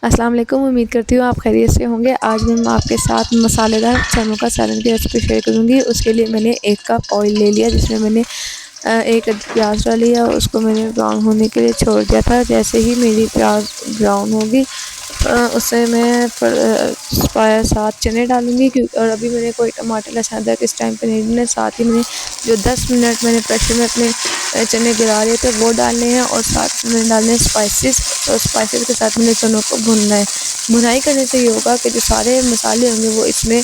अस्सलाम वालेकुम। उम्मीद करती हूँ आप खैरियत से होंगे। आज मैं आपके साथ मसालेदार चनों का सालन की रेसिपी शेयर करूँगी। उसके लिए मैंने 1 कप ऑयल ले लिया, जिसमें मैंने 1 प्याज डाल लिया। उसको मैंने ब्राउन होने के लिए छोड़ दिया था। जैसे ही मेरी प्याज ब्राउन होगी उससे मैं 7 चने डालूँगी, क्योंकि और अभी मैंने कोई टमाटर लहसुन अदरक इस टाइम पे नहीं डालना। साथ ही मैंने जो 10 मिनट मैंने प्रेशर में अपने चने गिरा लिए थे वो डालने हैं, और साथ में डालने हैं स्पाइसेस। और स्पाइसेस के साथ मैंने चनों को भुनना है। भुनाई करने से ये होगा कि जो सारे मसाले होंगे वो इसमें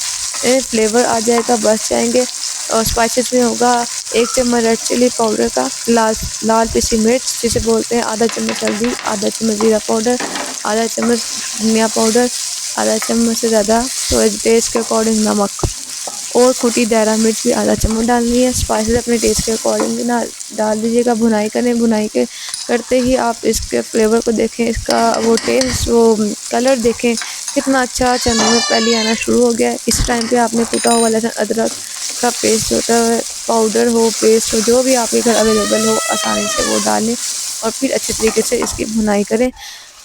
फ्लेवर आ जाएगा, बस जाएंगे। और स्पाइसेस में होगा 1 चम्मच रेड चिली पाउडर का, लाल पिसी मिर्च जिसे बोलते हैं, आधा चम्मच हल्दी, आधा चम्मच जीरा पाउडर, आधा चम्मच धनिया पाउडर, आधा चम्मच से ज़्यादा तो टेस्ट के अकॉर्डिंग नमक, और कुटी दायरा मिर्च भी आधा चम्मच डालनी है। स्पाइसेस अपने टेस्ट के अकॉर्डिंग ना डाल दीजिएगा। भुनाई करें, भुनाई के करते ही आप इसके फ्लेवर को देखें, इसका वो टेस्ट, वो कलर देखें कितना अच्छा चनों में पहले आना शुरू हो गया है। इस टाइम पे आपने कुटा हुआ लहसुन अदरक का पेस्ट होता है, पाउडर हो, पेस्ट हो, जो भी आपके घर अवेलेबल हो, आसानी से वो डालें और फिर अच्छे तरीके से इसकी भुनाई करें।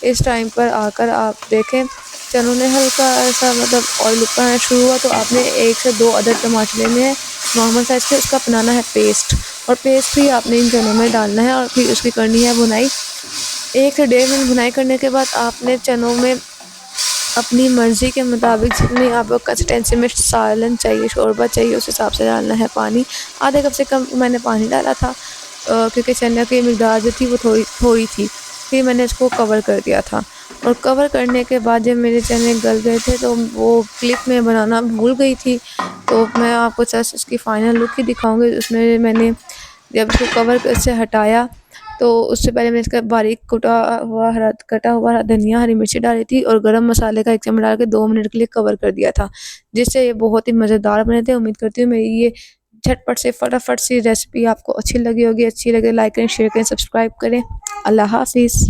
इस टाइम पर आकर आप देखें चनों ने हल्का ऐसा मतलब ऑयल ऊपर आना शुरू हुआ, तो आपने 1 से 2 अदर टमाटर लेने हैं नॉर्मल साइज़ के, उसका बनाना है पेस्ट, और पेस्ट भी आपने इन चनों में डालना है और फिर उसकी करनी है भुनाई। 1 से 1.5 मिनट भुनाई करने के बाद आपने चनों में अपनी मर्ज़ी के मुताबिक जितनी आपको कंसिस्टेंसी में सालन चाहिए, शोरबा चाहिए, उस हिसाब से डालना है पानी। आधे कप से कम मैंने पानी डाला था, क्योंकि चने की मिकदार जो थी वो थोड़ी थोड़ी थी। फिर मैंने इसको कवर कर दिया था, और कवर करने के बाद जब मेरे चने गल गए थे तो वो क्लिप में बनाना भूल गई थी। तो मैं आपको जस्ट इसकी फ़ाइनल लुक ही दिखाऊँगी। उसमें मैंने जब इसको कवर से हटाया तो उससे पहले मैंने इसका बारीक कटा हुआ हरा धनिया, हरी मिर्ची डाली थी, और गरम मसाले का 1 चम्मच डाल के 2 मिनट के लिए कवर कर दिया था, जिससे ये बहुत ही मज़ेदार बने थे। उम्मीद करती हूँ मेरी ये झटपट से फटाफट सी रेसिपी आपको अच्छी लगी होगी। अच्छी लगे लाइक करें, शेयर करें, सब्सक्राइब करें। अल्लाह हाफ़िज़।